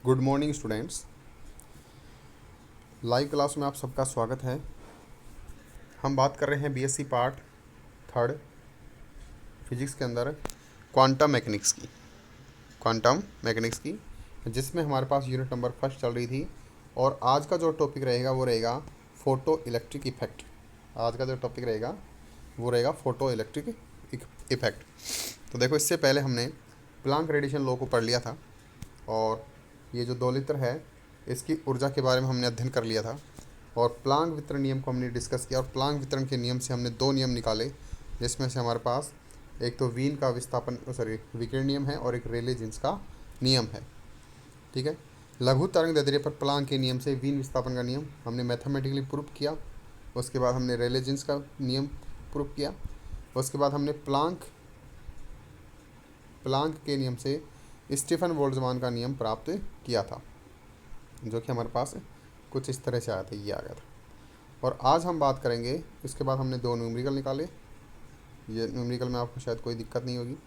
Good morning students. Live class में आप सबका स्वागत है। हम बात कर रहे हैं बीएससी पार्ट थर्ड फिजिक्स के अंदर क्वांटम मैकेनिक्स की जिसमें हमारे पास यूनिट नंबर फर्स्ट चल रही थी। और आज का जो टॉपिक रहेगा वो रहेगा फोटो इलेक्ट्रिक इफेक्ट। आज का जो टॉपिक रहेगा वो रहेगा फोटो इलेक्ट्रिक इफेक्ट। तो देखो, इससे पहले हमने प्लांक रेडिएशन लॉ को पढ़ लिया था और ये जो दोलित्र है इसकी ऊर्जा के बारे में हमने अध्ययन कर लिया था और प्लांक वितरण नियम को हमने डिस्कस किया। और प्लांक वितरण के नियम से हमने दो नियम निकाले, जिसमें से हमारे पास एक तो वीन का विकिरण नियम है और एक रेले जीन्स का नियम है। ठीक है। लघु तरंग दैर्ध्य पर प्लांक के नियम से वीन विस्थापन का नियम हमने मैथमेटिकली प्रूव किया। उसके बाद हमने रेले जीन्स का नियम प्रूव किया। उसके बाद हमने प्लांक के नियम से स्टीफन बोल्ट्जमान का नियम प्राप्त किया था, जो कि हमारे पास कुछ इस तरह से आया था, ये आ गया था। और आज हम बात करेंगे, इसके बाद हमने दो न्यूमेरिकल निकाले। ये न्यूमेरिकल में आपको शायद कोई दिक्कत नहीं होगी।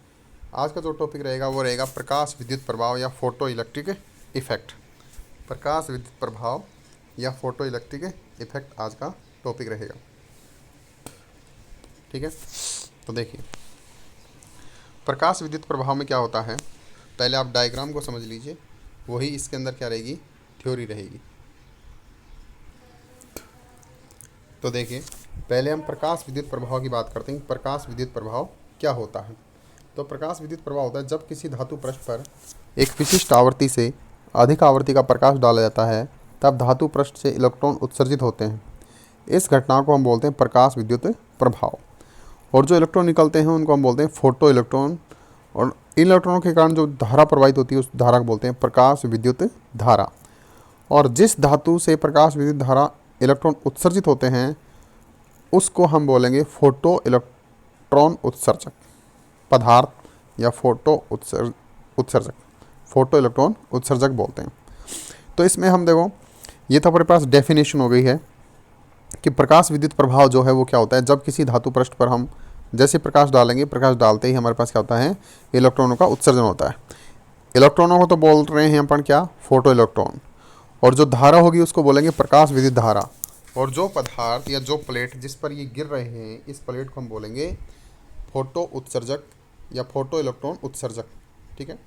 आज का जो टॉपिक रहेगा वो रहेगा प्रकाश विद्युत प्रभाव या फोटो इलेक्ट्रिक इफेक्ट। प्रकाश विद्युत प्रभाव या फोटो इलेक्ट्रिक इफेक्ट आज का टॉपिक रहेगा। ठीक है। तो देखिए, प्रकाश विद्युत प्रभाव में क्या होता है, पहले आप डायग्राम को समझ लीजिए, वही इसके अंदर क्या रहेगी, थ्योरी रहेगी। तो देखिए, पहले हम प्रकाश विद्युत प्रभाव की बात करते हैं। प्रकाश विद्युत प्रभाव क्या होता है? तो प्रकाश विद्युत प्रभाव होता है जब किसी धातु पृष्ठ पर एक विशिष्ट आवृत्ति से अधिक आवृत्ति का प्रकाश डाला जाता है, तब धातु पृष्ठ से इलेक्ट्रॉन उत्सर्जित होते हैं। इस घटना को हम बोलते हैं प्रकाश विद्युत प्रभाव। और जो इलेक्ट्रॉन निकलते हैं उनको हम बोलते हैं फोटो इलेक्ट्रॉन। और इन इलेक्ट्रॉनों के कारण जो धारा प्रवाहित होती है उस धारा को बोलते हैं प्रकाश विद्युत धारा। और जिस धातु से प्रकाश विद्युत धारा इलेक्ट्रॉन उत्सर्जित होते हैं उसको हम बोलेंगे फोटो इलेक्ट्रॉन उत्सर्जक पदार्थ या उत्सर्जक फोटो इलेक्ट्रॉन उत्सर्जक बोलते हैं। तो इसमें हम देखो, ये तो हमारे पास डेफिनेशन हो गई है कि प्रकाश विद्युत प्रभाव जो है वो क्या होता है। जब किसी धातु पृष्ठ पर हम जैसे प्रकाश डालेंगे, प्रकाश डालते ही हमारे पास क्या होता है, इलेक्ट्रॉनों का उत्सर्जन होता है। इलेक्ट्रॉनों को तो बोल रहे हैं अपन क्या, फोटो इलेक्ट्रॉन। और जो धारा होगी उसको बोलेंगे प्रकाश विद्युत धारा। और जो पदार्थ या जो प्लेट जिस पर ये गिर रहे हैं, इस प्लेट को हम बोलेंगे फोटो उत्सर्जक या फोटो इलेक्ट्रॉन उत्सर्जक। ठीक है।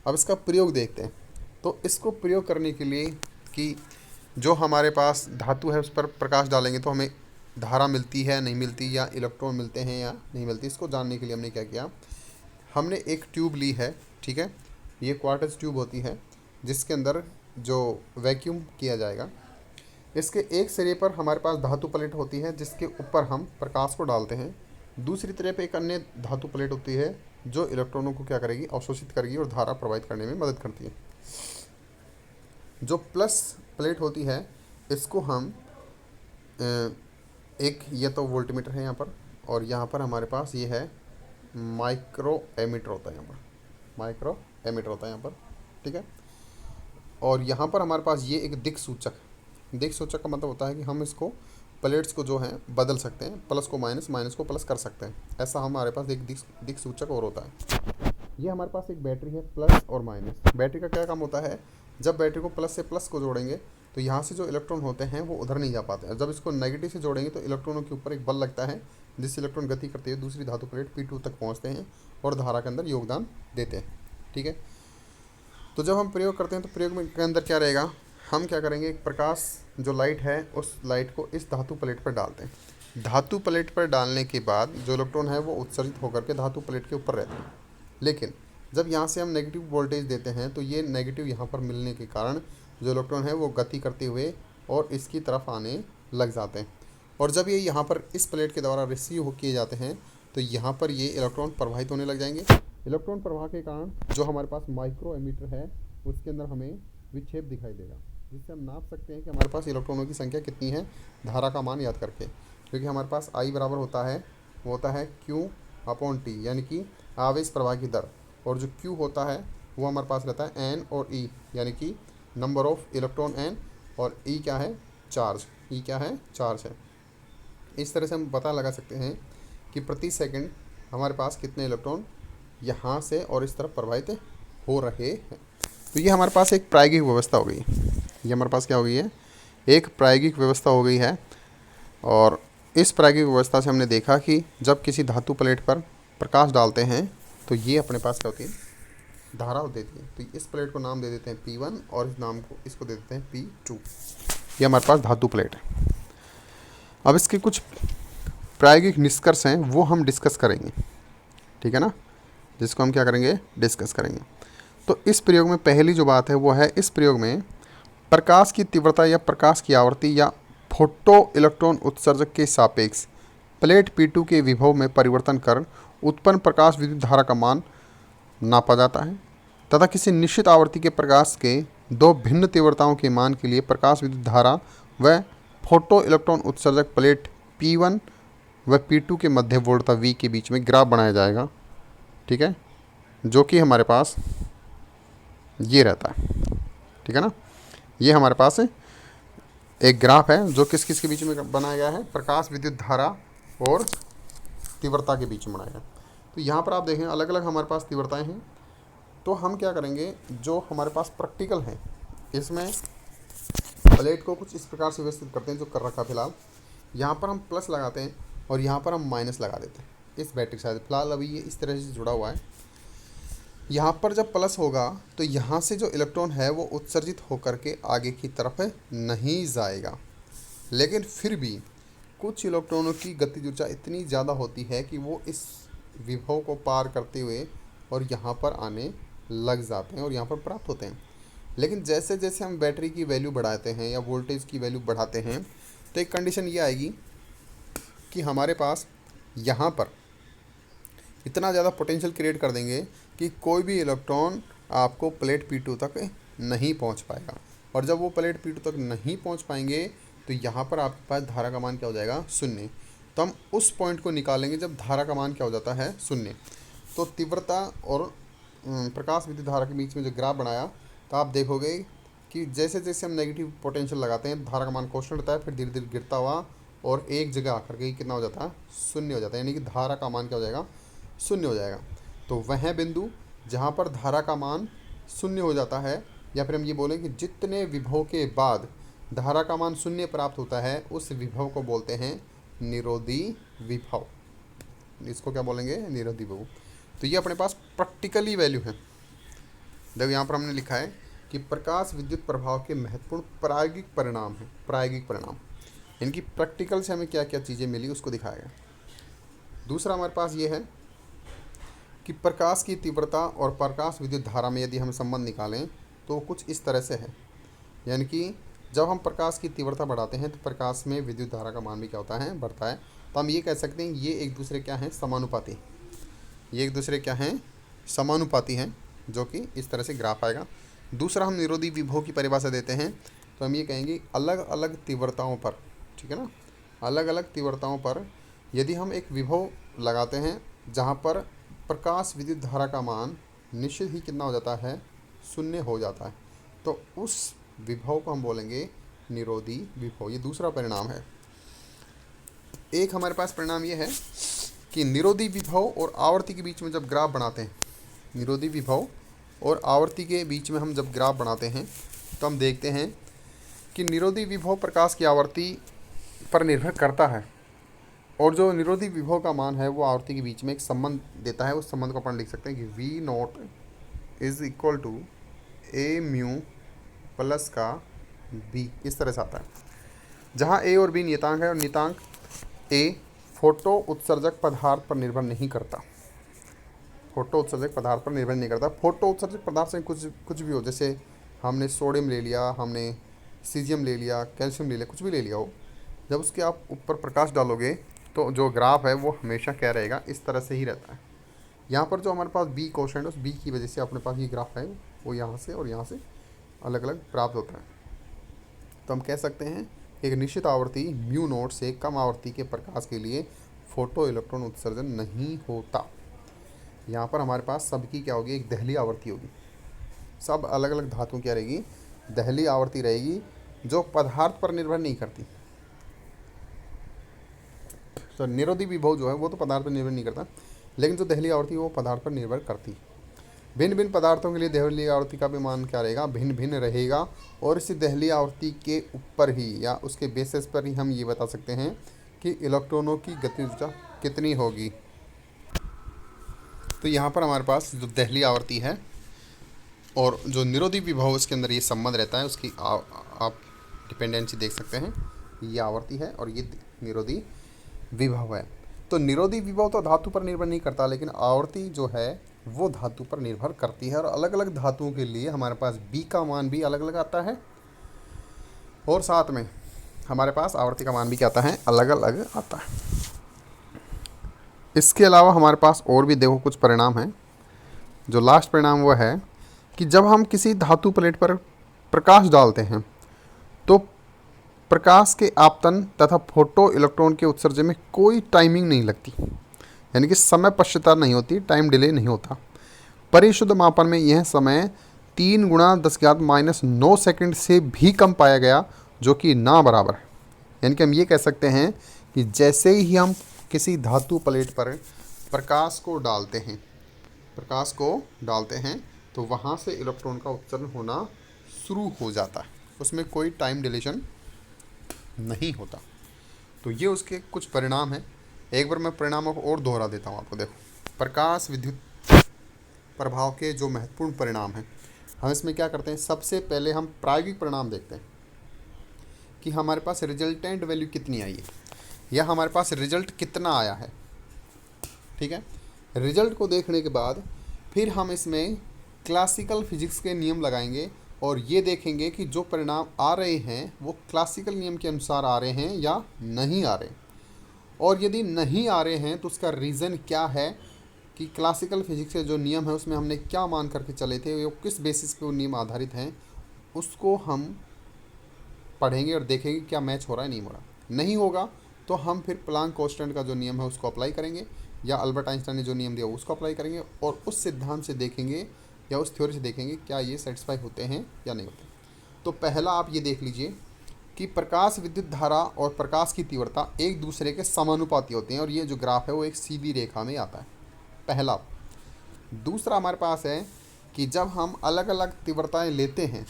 अब इसका प्रयोग देखते हैं। तो इसको प्रयोग करने के लिए कि जो हमारे पास धातु है उस पर प्रकाश डालेंगे तो हमें धारा मिलती है नहीं मिलती, या इलेक्ट्रॉन मिलते हैं या नहीं मिलती, इसको जानने के लिए हमने क्या किया, हमने एक ट्यूब ली है। ठीक है। ये क्वार्टज ट्यूब होती है जिसके अंदर जो वैक्यूम किया जाएगा। इसके एक सिरे पर हमारे पास धातु प्लेट होती है जिसके ऊपर हम प्रकाश को डालते हैं। दूसरी तरफ एक अन्य धातु प्लेट होती है जो इलेक्ट्रॉनों को क्या करेगी, अवशोषित करेगी और धारा प्रवाहित करने में मदद करती है। जो प्लस प्लेट होती है इसको हम एक, ये तो वोल्टमीटर है यहाँ पर, और यहाँ पर हमारे पास ये है माइक्रो एमीटर होता है, यहाँ पर माइक्रो एमीटर होता है यहाँ पर। ठीक है। और यहाँ पर हमारे पास ये एक दिक् सूचक का मतलब होता है कि हम इसको प्लेट्स को जो है बदल सकते हैं, प्लस को माइनस, माइनस को प्लस कर सकते हैं। ऐसा हमारे पास एक दिक् सूचक और होता है। ये हमारे पास एक बैटरी है, प्लस और माइनस। बैटरी का क्या काम होता है, जब बैटरी को प्लस से प्लस को जोड़ेंगे तो यहाँ से जो इलेक्ट्रॉन होते हैं वो उधर नहीं जा पाते हैं। जब इसको नेगेटिव से जोड़ेंगे तो इलेक्ट्रॉनों के ऊपर एक बल लगता है जिससे इलेक्ट्रॉन गति करते हुए दूसरी धातु प्लेट P2 तक पहुँचते हैं और धारा के अंदर योगदान देते हैं। ठीक है। तो जब हम प्रयोग करते हैं तो प्रयोग में के अंदर क्या रहेगा, हम क्या करेंगे, एक प्रकाश जो लाइट है उस लाइट को इस धातु प्लेट पर डालते हैं। धातु प्लेट पर डालने के बाद जो इलेक्ट्रॉन है वो उत्सर्जित होकर के धातु प्लेट के ऊपर रहते हैं। लेकिन जब यहाँ से हम नेगेटिव वोल्टेज देते हैं तो ये नेगेटिव यहाँ पर मिलने के कारण जो इलेक्ट्रॉन है वो गति करते हुए और इसकी तरफ आने लग जाते हैं। और जब ये यहाँ पर इस प्लेट के द्वारा रिसीव किए जाते हैं तो यहाँ पर ये इलेक्ट्रॉन प्रवाहित होने लग जाएंगे। इलेक्ट्रॉन प्रवाह के कारण जो हमारे पास माइक्रो एमीटर है उसके अंदर हमें विक्षेप दिखाई देगा, जिससे हम नाप सकते हैं कि हमारे पास इलेक्ट्रॉनों की संख्या कितनी है धारा का मान याद करके। क्योंकि हमारे पास I बराबर होता है, वो होता है Q/T, यानी कि आवेश प्रवाह की दर। और जो Q होता है वो हमारे पास रहता है N और E, यानी कि नंबर ऑफ इलेक्ट्रॉन N, और E क्या है, चार्ज। E क्या है, चार्ज है। इस तरह से हम पता लगा सकते हैं कि प्रति सेकंड हमारे पास कितने इलेक्ट्रॉन यहाँ से और इस तरफ प्रवाहित हो रहे हैं। तो ये हमारे पास एक प्रायोगिक व्यवस्था हो गई। ये हमारे पास क्या हो गई है, एक प्रायोगिक व्यवस्था हो गई है। और इस प्रायोगिक व्यवस्था से हमने देखा कि जब किसी धातु प्लेट पर प्रकाश डालते हैं तो ये अपने पास क्या होती है, धारा हो देती है। तो इस प्लेट को नाम दे देते हैं P1 और इस नाम को इसको दे देते हैं P2। ये हमारे पास धातु प्लेट है। अब इसके कुछ प्रायोगिक निष्कर्ष हैं वो हम डिस्कस करेंगे, ठीक है ना, जिसको हम क्या करेंगे, डिस्कस करेंगे। तो इस प्रयोग में पहली जो बात है वो है, इस प्रयोग में प्रकाश की तीव्रता या प्रकाश की आवृत्ति या फोटो इलेक्ट्रॉन उत्सर्जक के सापेक्ष प्लेट P2 के विभव में परिवर्तन कर उत्पन्न प्रकाश विद्युत धारा का मान नापा जाता है तथा किसी निश्चित आवृत्ति के प्रकाश के दो भिन्न तीव्रताओं के मान के लिए प्रकाश विद्युत धारा व फोटो इलेक्ट्रॉन उत्सर्जक प्लेट P1 व P2 के मध्य वोल्टता V के बीच में ग्राफ बनाया जाएगा, ठीक है, जो कि हमारे पास ये रहता है, ठीक है ना। ये हमारे पास एक ग्राफ है जो किस किस के बीच में बनाया गया है, प्रकाश विद्युत धारा और तीव्रता के बीच में बनाया गया। तो यहाँ पर आप देखें अलग अलग हमारे पास तीव्रताएं हैं। तो हम क्या करेंगे, जो हमारे पास प्रैक्टिकल है इसमें प्लेट को कुछ इस प्रकार से व्यवस्थित करते हैं जो कर रखा फिलहाल। यहाँ पर हम प्लस लगाते हैं और यहाँ पर हम माइनस लगा देते हैं इस बैटरी के साथ। फिलहाल अभी ये इस तरह से जुड़ा हुआ है। यहाँ पर जब प्लस होगा तो यहाँ से जो इलेक्ट्रॉन है वो उत्सर्जित होकर के आगे की तरफ नहीं जाएगा, लेकिन फिर भी कुछ इलेक्ट्रॉनों की गतिज ऊर्जा इतनी ज़्यादा होती है कि वो इस विभव को पार करते हुए और यहाँ पर आने लग जाते हैं और यहाँ पर प्राप्त होते हैं। लेकिन जैसे जैसे हम बैटरी की वैल्यू बढ़ाते हैं या वोल्टेज की वैल्यू बढ़ाते हैं तो एक कंडीशन ये आएगी कि हमारे पास यहाँ पर इतना ज़्यादा पोटेंशियल क्रिएट कर देंगे कि कोई भी इलेक्ट्रॉन आपको प्लेट P2 तक नहीं पहुँच पाएगा। और जब वो प्लेट P2 तक नहीं पहुँच पाएंगे तो यहाँ पर आपके पास धारा का मान क्या हो जाएगा, शून्य। तो हम उस पॉइंट को निकालेंगे जब धारा का मान क्या हो जाता है, शून्य। तो तीव्रता और प्रकाश विद्युत धारा के बीच में जो ग्राफ बनाया तो आप देखोगे कि जैसे जैसे हम नेगेटिव पोटेंशियल लगाते हैं धारा का मान कांस्टेंट रहता है, फिर धीरे धीरे गिरता हुआ और एक जगह आकर के कितना हो जाता है, शून्य हो जाता है। यानी कि धारा का मान क्या हो जाएगा, शून्य हो जाएगा। तो वह बिंदु जहाँ पर धारा का मान शून्य हो जाता है, या फिर हम ये बोलें कि जितने विभव के बाद धारा का मान शून्य प्राप्त होता है उस विभव को बोलते हैं निरोधी विभव। इसको क्या बोलेंगे, निरोधी विभव। तो ये अपने पास प्रैक्टिकली वैल्यू है। देखो यहाँ पर हमने लिखा है कि प्रकाश विद्युत प्रभाव के महत्वपूर्ण प्रायोगिक परिणाम है। प्रायोगिक परिणाम इनकी प्रैक्टिकल से हमें क्या क्या चीज़ें मिली उसको दिखाया गया। दूसरा हमारे पास ये है कि प्रकाश की तीव्रता और प्रकाश विद्युत धारा में यदि हम संबंध निकालें तो कुछ इस तरह से है। यानी कि जब हम प्रकाश की तीव्रता बढ़ाते हैं तो प्रकाश में विद्युत धारा का मान भी क्या होता है, बढ़ता है। तो हम ये कह सकते हैं ये एक दूसरे क्या हैं, समानुपाती। ये एक दूसरे क्या हैं, समानुपाती हैं, जो कि इस तरह से ग्राफ आएगा। दूसरा हम निरोधी विभव की परिभाषा देते हैं तो हम ये कहेंगे अलग अलग तीव्रताओं पर, ठीक है ना, अलग अलग तीव्रताओं पर यदि हम एक विभव लगाते हैं जहाँ पर प्रकाश विद्युत धारा का मान निश्चित ही कितना हो जाता है, शून्य हो जाता है, तो उस विभव को हम बोलेंगे निरोधी विभव। ये दूसरा परिणाम है। एक हमारे पास परिणाम ये है कि निरोधी विभव और आवर्ती के बीच में जब ग्राफ बनाते हैं, निरोधी विभव और आवर्ती के बीच में हम जब ग्राफ बनाते हैं तो हम देखते हैं कि निरोधी विभव प्रकाश की आवर्ती पर निर्भर करता है और जो निरोधी विभव का मान है वो आवर्ती के बीच में एक संबंध देता है। उस संबंध को अपन लिख सकते हैं कि V0 is equal to A mu plus का B, इस तरह से आता है, जहाँ A और B नियतांक है और नियतांक A फोटो उत्सर्जक पदार्थ पर निर्भर नहीं करता। फोटो उत्सर्जक पदार्थ पर निर्भर नहीं करता। फोटो उत्सर्जक पदार्थ से कुछ भी हो, जैसे हमने सोडियम ले लिया, हमने सीजियम ले लिया, कैल्शियम ले लिया, कुछ भी ले लिया हो, जब उसके आप ऊपर प्रकाश डालोगे तो जो ग्राफ है वो हमेशा क्या रहेगा, इस तरह से ही रहता है। यहाँ पर जो हमारे पास B कोशेंट है उस B की वजह से अपने पास ये ग्राफ है वो यहाँ से और यहाँ से अलग अलग प्राप्त होता है। तो हम कह सकते हैं एक निश्चित आवृत्ति μ0 से कम आवृत्ति के प्रकाश के लिए फोटो इलेक्ट्रॉन उत्सर्जन नहीं होता। यहाँ पर हमारे पास सबकी क्या होगी, एक दहली आवृत्ति होगी। सब अलग अलग धातुओं क्या रहेगी, दहली आवृत्ति रहेगी जो पदार्थ पर निर्भर नहीं करती। तो निरोधी विभव जो है वो तो पदार्थ पर निर्भर नहीं करता, लेकिन जो दहली आवृत्ति है वो पदार्थ पर निर्भर करती। भिन्न भिन्न पदार्थों के लिए देहली आवृत्ति का भी मान क्या रहेगा, भिन्न भिन्न रहेगा। और इसी देहली आवृत्ति के ऊपर ही या उसके बेसिस पर ही हम ये बता सकते हैं कि इलेक्ट्रॉनों की गतिज ऊर्जा कितनी होगी। तो यहाँ पर हमारे पास जो देहली आवृत्ति है और जो निरोधी विभव इसके अंदर ये संबंध रहता है, उसकी आप डिपेंडेंसी देख सकते हैं। ये आवृत्ति है और ये निरोधी विभव है। तो निरोधी विभव तो धातु पर निर्भर नहीं करता, लेकिन आवर्ती जो है वो धातु पर निर्भर करती है। और अलग अलग धातुओं के लिए हमारे पास बी का मान भी अलग अलग आता है और साथ में हमारे पास आवर्ती का मान भी क्या आता है, अलग अलग आता है। इसके अलावा हमारे पास और भी देखो कुछ परिणाम हैं। जो लास्ट परिणाम वो है कि जब हम किसी धातु प्लेट पर प्रकाश डालते हैं तो प्रकाश के आपतन तथा फोटो इलेक्ट्रॉन के उत्सर्जन में कोई टाइमिंग नहीं लगती, यानी कि समय पश्चात नहीं होती, टाइम डिले नहीं होता। परिशुद्ध मापन में यह समय 3 गुणा 10⁻⁹ सेकंड से भी कम पाया गया, जो कि ना बराबर है। यानी कि हम ये कह सकते हैं कि जैसे ही हम किसी धातु प्लेट पर प्रकाश को डालते हैं तो वहाँ से इलेक्ट्रॉन का उत्सर्जन होना शुरू हो जाता है, उसमें कोई टाइम डिलेशन नहीं होता। तो ये उसके कुछ परिणाम हैं। एक बार मैं परिणामों को और दोहरा देता हूँ आपको। देखो, प्रकाश विद्युत प्रभाव के जो महत्वपूर्ण परिणाम हैं, हम इसमें क्या करते हैं, सबसे पहले हम प्रायोगिक परिणाम देखते हैं कि हमारे पास रिजल्टेंट वैल्यू कितनी आई है या हमारे पास रिजल्ट कितना आया है। ठीक है, रिजल्ट को देखने के बाद फिर हम इसमें क्लासिकल फिजिक्स के नियम लगाएंगे और ये देखेंगे कि जो परिणाम आ रहे हैं वो क्लासिकल नियम के अनुसार आ रहे हैं या नहीं आ रहे। और यदि नहीं आ रहे हैं तो उसका रीज़न क्या है कि क्लासिकल फिजिक्स के जो नियम है उसमें हमने क्या मान करके चले थे, वो किस बेसिस पे वो नियम आधारित हैं, उसको हम पढ़ेंगे और देखेंगे क्या मैच हो रहा है, नहीं हो रहा। नहीं होगा तो हम फिर प्लांक कांस्टेंट का जो नियम है उसको अप्लाई करेंगे या अल्बर्ट आइंस्टाइन ने जो नियम दिया उसको अप्लाई करेंगे और उस सिद्धांत से देखेंगे या उस थ्योरी से देखेंगे क्या ये सेटिस्फाई होते हैं या नहीं होते। तो पहला आप ये देख लीजिए कि प्रकाश विद्युत धारा और प्रकाश की तीव्रता एक दूसरे के समानुपाती होते हैं और ये जो ग्राफ है वो एक सीधी रेखा में आता है, पहला। दूसरा हमारे पास है कि जब हम अलग अलग तीव्रताएं लेते हैं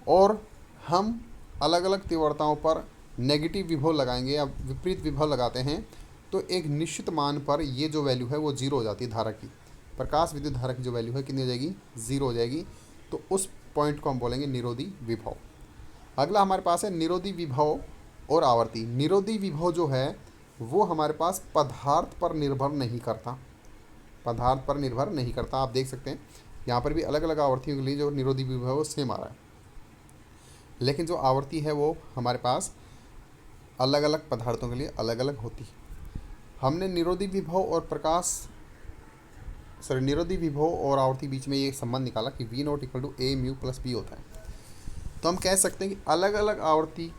और हम अलग अलग तीव्रताओं पर नेगेटिव विभव लगाएंगे या विपरीत विभव लगाते हैं तो एक निश्चित मान पर ये जो वैल्यू है वो जीरो हो जाती है। धारा की, प्रकाश विद्युत धारा की जो वैल्यू है कितनी हो जाएगी, जीरो हो जाएगी। तो उस पॉइंट को हम बोलेंगे निरोधी विभव। अगला हमारे पास है निरोधी विभव और आवर्ती। निरोधी विभव जो है वो हमारे पास पदार्थ पर निर्भर नहीं करता, पदार्थ पर निर्भर नहीं करता। आप देख सकते हैं यहाँ पर भी अलग अलग आवर्तियों के लिए जो निरोधी विभव है वो सेम आ रहा है, लेकिन जो आवर्ती है वो हमारे पास अलग अलग पदार्थों के लिए अलग अलग होती है। हमने निरोधी विभव और आवर्ती बीच में ये संबंध निकाला कि V0 = A μ + B होता है। तो हम कह सकते हैं कि अलग अलग आवर्ती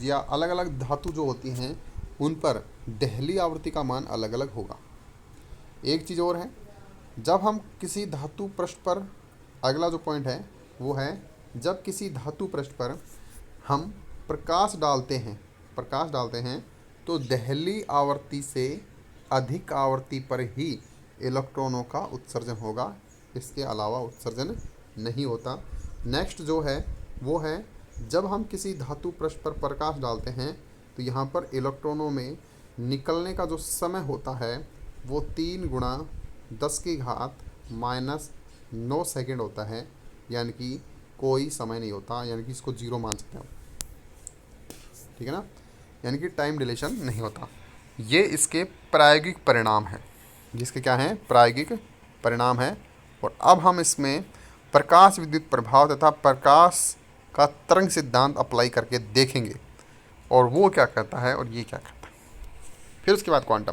या अलग अलग धातु जो होती हैं उन पर देहली आवृत्ति का मान अलग अलग होगा। एक चीज़ और है, जब हम किसी धातु पृष्ठ पर, अगला जो पॉइंट है वो है जब किसी धातु पृष्ठ पर हम प्रकाश डालते हैं तो देहली आवृत्ति से अधिक आवृत्ति पर ही इलेक्ट्रॉनों का उत्सर्जन होगा, इसके अलावा उत्सर्जन नहीं होता। नेक्स्ट जो है वो है जब हम किसी धातु पृष्ठ पर प्रकाश डालते हैं तो यहाँ पर इलेक्ट्रॉनों में निकलने का जो समय होता है वो 3 गुणा 10⁻⁹ सेकंड होता है, यानी कि कोई समय नहीं होता, यानी कि इसको जीरो मान सकते हैं। ठीक है ना, यानी कि टाइम डिलेशन नहीं होता। ये इसके प्रायोगिक परिणाम हैं, जिसके क्या हैं, प्रायोगिक परिणाम है। और अब हम इसमें प्रकाश विद्युत प्रभाव तथा प्रकाश का तरंग सिद्धांत अप्लाई करके देखेंगे और वो क्या कहता है और ये क्या कहता है। फिर उसके बाद क्वांटम।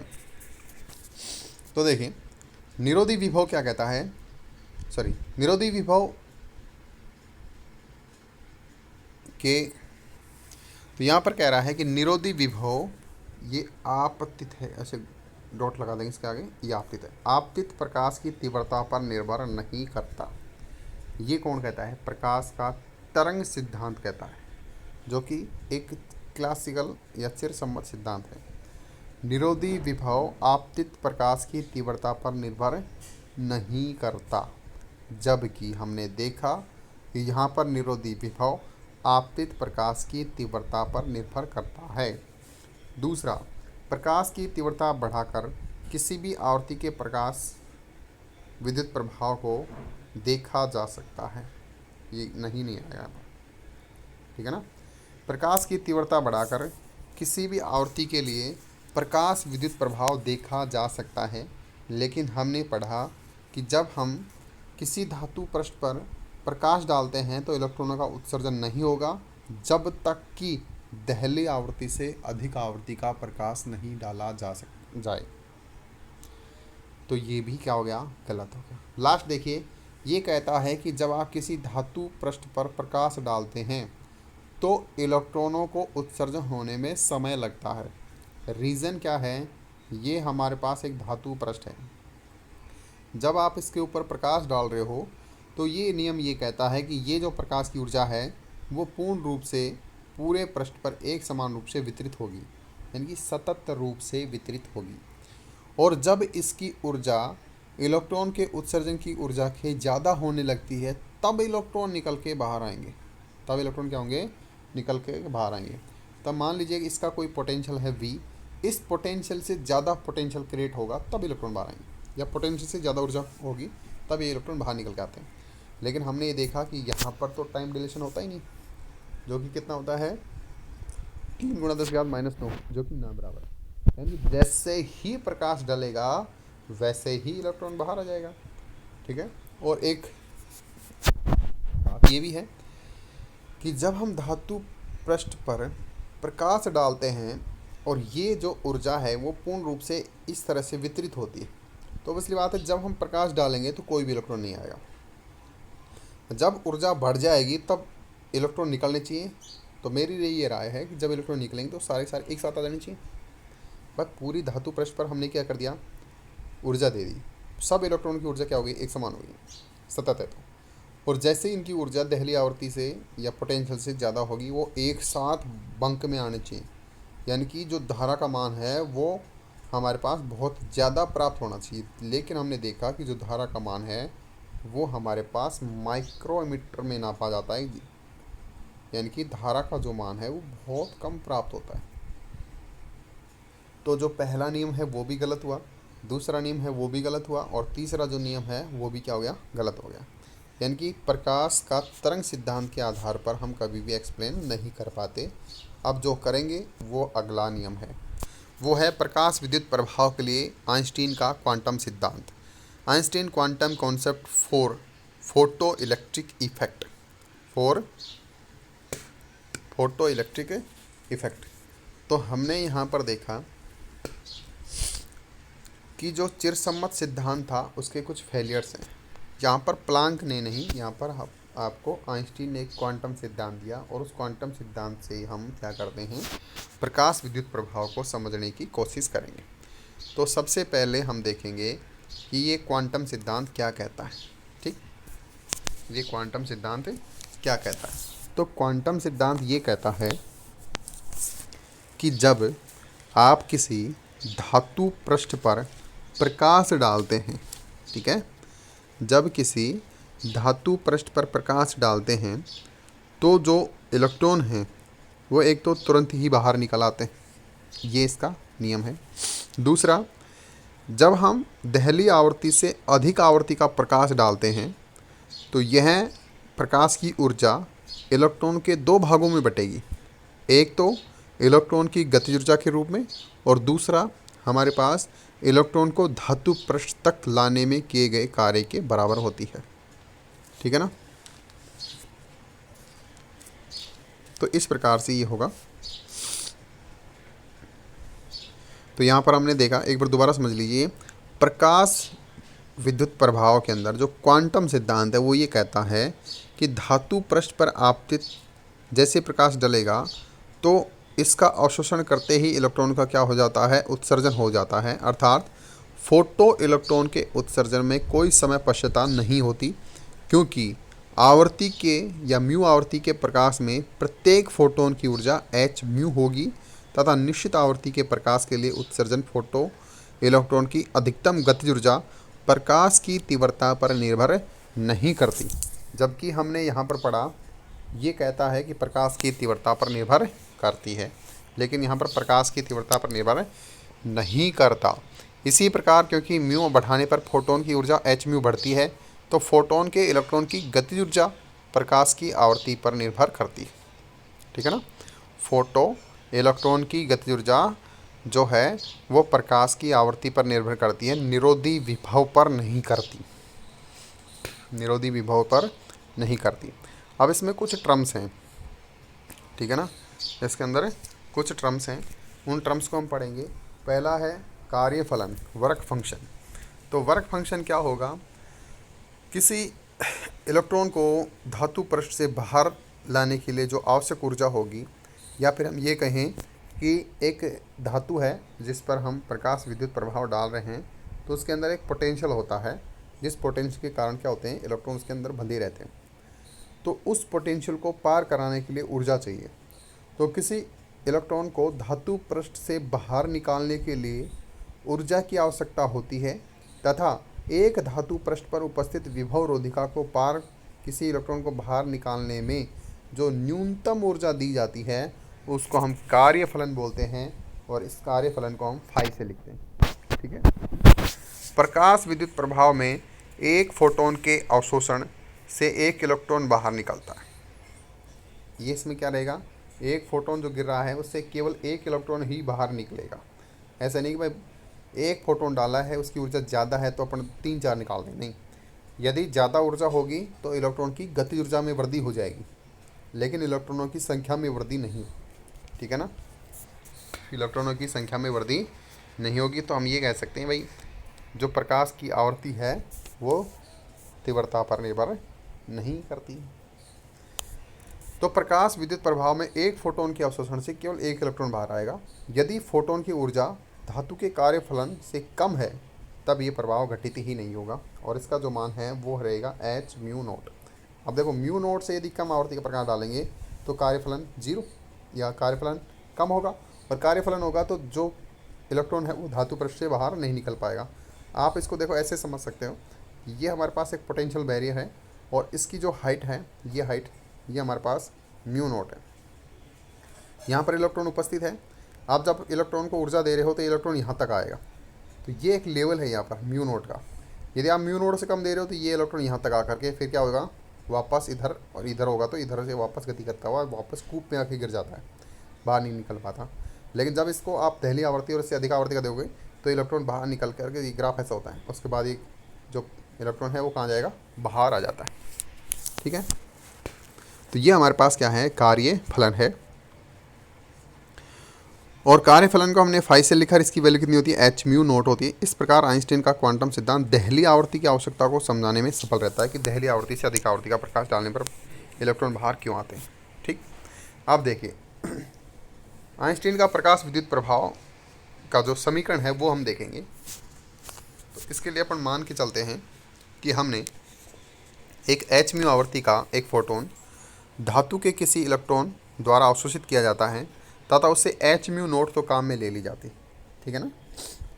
तो देखिए निरोधी विभव क्या कहता है, निरोधी विभव के, तो यहाँ पर कह रहा है कि निरोधी विभव ये आपतित है, ऐसे डॉट लगा देंगे इसके आगे, ये आपतित है। आपतित प्रकाश की तीव्रता पर निर्भर नहीं करता। ये कौन कहता है, प्रकाश का तरंग सिद्धांत कहता है, जो कि एक क्लासिकल या चिरसम्मत सिद्धांत है। निरोधी विभव आपतित प्रकाश की तीव्रता पर निर्भर नहीं करता, जबकि हमने देखा कि यहाँ पर निरोधी विभव आपतित प्रकाश की तीव्रता पर निर्भर करता है। दूसरा, प्रकाश की तीव्रता बढ़ाकर किसी भी आवृत्ति के प्रकाश विद्युत प्रभाव को देखा जा सकता है। ये नहीं आया यहाँ पर, ठीक है ना। प्रकाश की तीव्रता बढ़ाकर किसी भी आवृत्ति के लिए प्रकाश विद्युत प्रभाव देखा जा सकता है, लेकिन हमने पढ़ा कि जब हम किसी धातु पृष्ठ पर प्रकाश डालते हैं तो इलेक्ट्रॉनों का उत्सर्जन नहीं होगा जब तक कि दहली आवृत्ति से अधिक आवृत्ति का प्रकाश नहीं डाला जाए। तो ये भी क्या हो गया, गलत हो गया। लास्ट देखिए, ये कहता है कि जब आप किसी धातु पृष्ठ पर प्रकाश डालते हैं तो इलेक्ट्रॉनों को उत्सर्जन होने में समय लगता है। रीज़न क्या है, ये हमारे पास एक धातु पृष्ठ है, जब आप इसके ऊपर प्रकाश डाल रहे हो तो ये नियम ये कहता है कि ये जो प्रकाश की ऊर्जा है वो पूर्ण रूप से पूरे पृष्ठ पर एक समान रूप से वितरित होगी, यानी कि सतत रूप से वितरित होगी। और जब इसकी ऊर्जा इलेक्ट्रॉन के उत्सर्जन की ऊर्जा के ज़्यादा होने लगती है तब इलेक्ट्रॉन निकल के बाहर आएंगे। तब इलेक्ट्रॉन क्या होंगे, निकल के बाहर आएंगे। तब मान लीजिए कि इसका कोई पोटेंशियल है V, इस पोटेंशियल से ज़्यादा पोटेंशियल क्रिएट होगा तब इलेक्ट्रॉन बाहर आएंगे, या पोटेंशियल से ज़्यादा ऊर्जा होगी तब ये इलेक्ट्रॉन बाहर निकल के आते हैं। लेकिन हमने ये देखा कि यहाँ पर तो टाइम डिलेशन होता ही नहीं, जो कि कितना होता है 3 × 10⁻⁹, जो कि ना बराबर है। यानी जैसे ही प्रकाश डलेगा वैसे ही इलेक्ट्रॉन बाहर आ जाएगा, ठीक है। और एक बात ये भी है कि जब हम धातु पृष्ठ पर प्रकाश डालते हैं और ये जो ऊर्जा है वो पूर्ण रूप से इस तरह से वितरित होती है, तो इसलिए बात है जब हम प्रकाश डालेंगे तो कोई भी इलेक्ट्रॉन नहीं आएगा। जब ऊर्जा बढ़ जाएगी तब इलेक्ट्रॉन निकलने चाहिए। तो मेरी ये राय है कि जब इलेक्ट्रॉन निकलेंगे तो सारे एक साथ आ जाने चाहिए। बस पूरी धातु पृष्ठ पर हमने क्या कर दिया, ऊर्जा दे दी, सब इलेक्ट्रॉन की ऊर्जा क्या होगी, एक समान होगी, सतत है। तो और जैसे इनकी ऊर्जा दहली आवृत्ति से या पोटेंशियल से ज़्यादा होगी वो एक साथ बंक में आने चाहिए, यानी कि जो धारा का मान है वो हमारे पास बहुत ज़्यादा प्राप्त होना चाहिए। लेकिन हमने देखा कि जो धारा का मान है वो हमारे पास माइक्रोमीटर में नापा जाता है, यानी कि धारा का जो मान है वो बहुत कम प्राप्त होता है। तो जो पहला नियम है वो भी गलत हुआ, दूसरा नियम है वो भी गलत हुआ, और तीसरा जो नियम है वो भी क्या हो गया, गलत हो गया। यानी कि प्रकाश का तरंग सिद्धांत के आधार पर हम कभी भी एक्सप्लेन नहीं कर पाते। अब जो करेंगे वो अगला नियम है, वो है प्रकाश विद्युत प्रभाव के लिए आइंस्टीन का क्वांटम सिद्धांत। Einstein quantum concept for photo electric effect. तो हमने यहाँ पर देखा कि जो चिरसम्मत सिद्धांत था उसके कुछ फेलियर्स हैं। यहाँ पर प्लांक ने नहीं, यहाँ पर आपको आइंस्टीन ने एक क्वांटम सिद्धांत दिया, और उस क्वांटम सिद्धांत से हम क्या करते हैं, प्रकाश विद्युत प्रभाव को समझने की कोशिश करेंगे। तो सबसे पहले हम देखेंगे कि ये क्वांटम सिद्धांत क्या कहता है। ठीक, ये क्वांटम सिद्धांत क्या कहता है। तो क्वांटम सिद्धांत ये कहता है कि जब आप किसी धातु पृष्ठ पर प्रकाश डालते हैं, ठीक है, जब किसी धातु पृष्ठ पर प्रकाश डालते हैं तो जो इलेक्ट्रॉन हैं वो एक तो तुरंत ही बाहर निकल आते हैं, ये इसका नियम है। दूसरा, जब हम दहली आवृत्ति से अधिक आवृत्ति का प्रकाश डालते हैं तो यह प्रकाश की ऊर्जा इलेक्ट्रॉन के दो भागों में बटेगी, एक तो इलेक्ट्रॉन की गतिज ऊर्जा के रूप में, और दूसरा हमारे पास इलेक्ट्रॉन को धातु पृष्ठ तक लाने में किए गए कार्य के बराबर होती है। ठीक है ना। तो इस प्रकार से ये होगा। तो यहाँ पर हमने देखा, एक बार दोबारा समझ लीजिए, प्रकाश विद्युत प्रभाव के अंदर जो क्वांटम सिद्धांत है वो ये कहता है कि धातु पृष्ठ पर आपतित जैसे प्रकाश डलेगा तो इसका अवशोषण करते ही इलेक्ट्रॉन का क्या हो जाता है, उत्सर्जन हो जाता है। अर्थात फोटो इलेक्ट्रॉन के उत्सर्जन में कोई समय पश्चाताप नहीं होती, क्योंकि आवर्ती के या म्यू आवर्ती के प्रकाश में प्रत्येक फोटोन की ऊर्जा h म्यू होगी, तथा निश्चित आवर्ती के प्रकाश के लिए उत्सर्जन फोटो इलेक्ट्रॉन की अधिकतम गतिज ऊर्जा प्रकाश की तीव्रता पर निर्भर नहीं करती। जबकि हमने यहाँ पर पढ़ा, ये कहता है कि प्रकाश की तीव्रता पर निर्भर करती है, लेकिन यहाँ पर प्रकाश की तीव्रता पर निर्भर नहीं करता। इसी प्रकार क्योंकि म्यू बढ़ाने पर फोटोन की ऊर्जा एच म्यू बढ़ती है, तो फोटोन के इलेक्ट्रॉन की गतिज ऊर्जा प्रकाश की आवृत्ति पर निर्भर करती है। ठीक है ना। फोटो इलेक्ट्रॉन की गतिज ऊर्जा जो है वो प्रकाश की आवृत्ति पर निर्भर करती है, निरोधी विभव पर नहीं करती। निरोधी विभव पर नहीं करती। अब इसमें कुछ टर्म्स हैं, ठीक है ना। इसके अंदर कुछ टर्म्स हैं, उन टर्म्स को हम पढ़ेंगे। पहला है कार्यफलन, वर्क फंक्शन। तो वर्क फंक्शन क्या होगा, किसी इलेक्ट्रॉन को धातु पृष्ठ से बाहर लाने के लिए जो आवश्यक ऊर्जा होगी, या फिर हम ये कहें कि एक धातु है जिस पर हम प्रकाश विद्युत प्रभाव डाल रहे हैं, तो उसके अंदर एक पोटेंशियल होता है, जिस पोटेंशियल के कारण क्या होते हैं, इलेक्ट्रॉन उसके अंदर बंधे रहते हैं। तो उस पोटेंशियल को पार कराने के लिए ऊर्जा चाहिए। तो किसी इलेक्ट्रॉन को धातु पृष्ठ से बाहर निकालने के लिए ऊर्जा की आवश्यकता होती है, तथा एक धातु पृष्ठ पर उपस्थित विभव रोधिका को पार किसी इलेक्ट्रॉन को बाहर निकालने में जो न्यूनतम ऊर्जा दी जाती है उसको हम कार्यफलन बोलते हैं, और इस कार्यफलन को हम फाई से लिखते हैं। ठीक है। प्रकाश विद्युत प्रभाव में एक फोटोन के अवशोषण से एक इलेक्ट्रॉन बाहर निकलता है। ये इसमें क्या रहेगा, एक फोटोन जो गिर रहा है उससे केवल एक इलेक्ट्रॉन ही बाहर निकलेगा। ऐसा नहीं कि भाई एक फोटोन डाला है, उसकी ऊर्जा ज़्यादा है तो अपन 3-4 निकाल दें, नहीं। यदि ज़्यादा ऊर्जा होगी तो इलेक्ट्रॉन की गति ऊर्जा में वृद्धि हो जाएगी, लेकिन इलेक्ट्रॉनों की संख्या में वृद्धि नहीं। ठीक है ना। इलेक्ट्रॉनों की संख्या में वृद्धि नहीं होगी, तो हम ये कह सकते हैं भाई जो प्रकाश की आवृत्ति है वो तीव्रता पर निर्भर नहीं करती। तो प्रकाश विद्युत प्रभाव में एक फोटोन के अवशोषण से केवल एक इलेक्ट्रॉन बाहर आएगा। यदि फोटोन की ऊर्जा धातु के कार्यफलन से कम है तब ये प्रभाव घटित ही नहीं होगा, और इसका जो मान है वो रहेगा एच म्यू नोट। अब देखो, म्यू नोट से यदि कम आवृत्ति का प्रकाश डालेंगे तो कार्यफलन 0 या कार्यफलन कम होगा, और कार्यफलन होगा तो जो इलेक्ट्रॉन है वो धातु पृष्ठ से बाहर नहीं निकल पाएगा। आप इसको देखो ऐसे समझ सकते हो, ये हमारे पास एक पोटेंशियल बैरियर है, और इसकी जो हाइट है, ये हाइट, ये हमारे पास म्यू नोट है। यहाँ पर इलेक्ट्रॉन उपस्थित है। आप जब इलेक्ट्रॉन को ऊर्जा दे रहे हो तो इलेक्ट्रॉन यहाँ तक आएगा, तो ये एक लेवल है यहाँ पर म्यू नोट का। यदि आप म्यू नोट से कम दे रहे हो तो ये इलेक्ट्रॉन यहाँ तक आकर के फिर क्या होगा, वापस इधर, और इधर होगा तो इधर से वापस गति करता हुआ वापस कूप में आके गिर जाता है, बाहर नहीं निकल पाता। लेकिन जब इसको आप पहली आवृत्ति और इससे अधिक आवृत्ति का दोगे तो इलेक्ट्रॉन बाहर निकल करके, ये ग्राफ ऐसा होता है, उसके बाद ये जो इलेक्ट्रॉन है वो कहाँ जाएगा, बाहर आ जाता है। ठीक है। तो ये हमारे पास क्या है, कार्य फलन है, और कार्यफलन को हमने फाई से लिखा, इसकी वैल्यू कितनी होती है, एच म्यू नोट होती है। इस प्रकार आइंस्टीन का क्वांटम सिद्धांत दहली आवृत्ति की आवश्यकता को समझाने में सफल रहता है कि दहली आवृत्ति से अधिक आवृत्ति का प्रकाश डालने पर इलेक्ट्रॉन बाहर क्यों आते हैं। ठीक। अब देखिए, आइंस्टीन का प्रकाश विद्युत प्रभाव का जो समीकरण है वो हम देखेंगे। तो इसके लिए अपन मान के चलते हैं कि हमने एक एच म्यू आवृत्ति का एक फोटोन धातु के किसी इलेक्ट्रॉन द्वारा अवशोषित किया जाता है, तथा उससे एच म्यू नोट तो काम में ले ली जाती। ठीक है ना।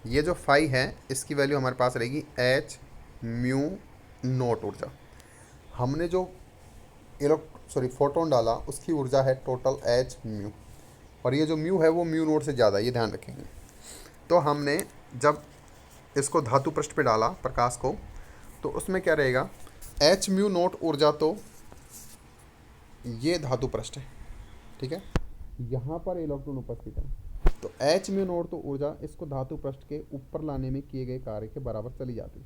ये जो फाई है इसकी वैल्यू हमारे पास रहेगी एच म्यू नोट ऊर्जा। हमने जो फोटोन डाला उसकी ऊर्जा है टोटल एच म्यू, और ये जो म्यू है वो म्यू नोट से ज़्यादा है, ये ध्यान रखेंगे। तो हमने जब इसको धातु पृष्ठ पे डाला प्रकाश को, तो उसमें क्या रहेगा, एच म्यू नोट ऊर्जा, तो ये धातु पृष्ठ है। ठीक है। यहाँ पर इलेक्ट्रॉन उपस्थित है, तो एच म्यू नोट तो ऊर्जा इसको धातु पृष्ठ के ऊपर लाने में किए गए कार्य के बराबर चली जाती है,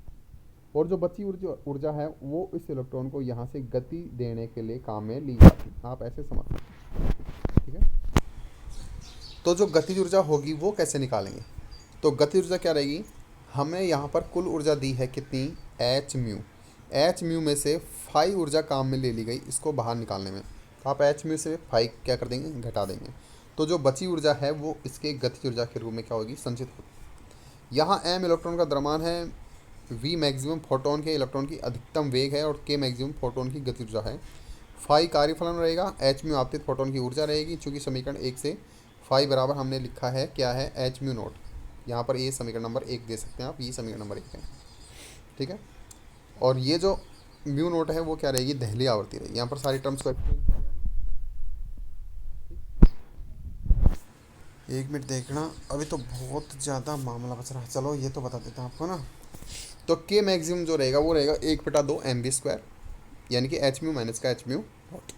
और जो बची ऊर्जा है वो इस इलेक्ट्रॉन को यहाँ से गति देने के लिए काम में ली जाती। आप ऐसे समझ सकते हैं। ठीक है। तो जो गतिज ऊर्जा होगी वो कैसे निकालेंगे, तो गतिज ऊर्जा क्या रहेगी, हमें यहाँ पर कुल ऊर्जा दी है कितनी, एच म्यू। एच म्यू में से फाई ऊर्जा काम में ले ली गई इसको बाहर निकालने में, तो आप एच म्यू से फाई क्या कर देंगे, घटा देंगे। तो जो बची ऊर्जा है वो इसके गतिज ऊर्जा के रूप में क्या होगी, संचित होगी। यहाँ एम इलेक्ट्रॉन का द्रव्यमान है, वी मैक्सिमम फोटोन के इलेक्ट्रॉन की अधिकतम वेग है, और के मैक्सिमम फोटोन की गति ऊर्जा है। फाई कार्यफलन रहेगा, एच म्यू आपतित फोटोन की ऊर्जा रहेगी। चूँकि समीकरण 1 से फाई बराबर हमने लिखा है क्या है, एच म्यू नोट। यहाँ पर ये समीकरण नंबर 1 दे सकते हैं आप, ये समीकरण नंबर 1 है। ठीक है। और ये जो म्यू नोट है वो क्या रहेगी, दहली आवर्ती रहेगी। यहाँ पर सारी टर्म्स को एक्सप्लेन किया गया है। एक मिनट देखना, अभी तो बहुत ज़्यादा मामला बच रहा है, चलो ये तो बता देता हूँ आपको ना। तो के मैक्सिमम जो रहेगा वो रहेगा 1/2 mv², यानी कि एच म्यू माइनस का एच म्यू नॉट।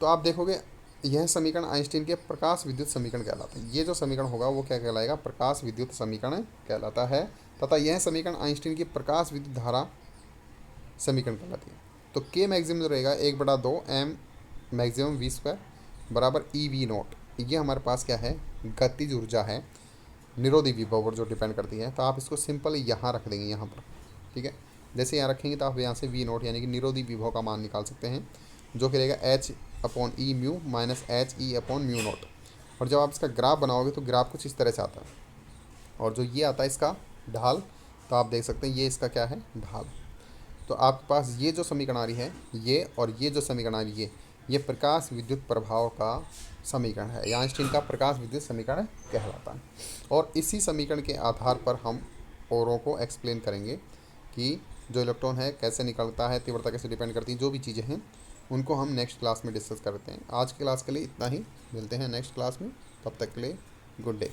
तो आप देखोगे यह समीकरण आइंस्टीन के प्रकाश विद्युत समीकरण कहलाता है। ये जो समीकरण होगा वो क्या कहलाएगा, प्रकाश विद्युत समीकरण कहलाता है। तथा यह समीकरण आइंस्टीन की प्रकाश विद्युत धारा समीकरण कहलाती है। तो के मैक्सिमम जो रहेगा 1/2 m मैक्सिमम v² बराबर ई वी नोट। ये हमारे पास क्या है, गतिज ऊर्जा है, निरोधी विभव पर जो डिपेंड करती है। तो आप इसको सिंपल यहाँ रख देंगे यहाँ पर, ठीक है। जैसे यहाँ रखेंगे तो आप यहाँ से वी नोट यानी कि निरोधी विभव का मान निकाल सकते हैं, जो कि रहेगा H upon E mu minus H E upon mu naught. और जब आप इसका ग्राफ बनाओगे तो ग्राफ कुछ इस तरह से आता है। और जो ये आता है इसका ढाल, तो आप देख सकते हैं ये इसका क्या है, ढाल। तो आपके पास ये जो समीकरण आ रही है ये, और ये जो समीकरण आ रही है ये प्रकाश विद्युत प्रभाव का समीकरण है, या आइंस्टीन का प्रकाश विद्युत समीकरण कहलाता है। और इसी समीकरण के आधार पर हम औरों को एक्सप्लेन करेंगे कि जो इलेक्ट्रॉन है कैसे निकलता है, तीव्रता कैसे डिपेंड करती है, जो भी चीज़ें हैं उनको हम नेक्स्ट क्लास में डिस्कस करते हैं। आज की क्लास के लिए इतना ही, मिलते हैं नेक्स्ट क्लास में, तब तक के लिए गुड डे।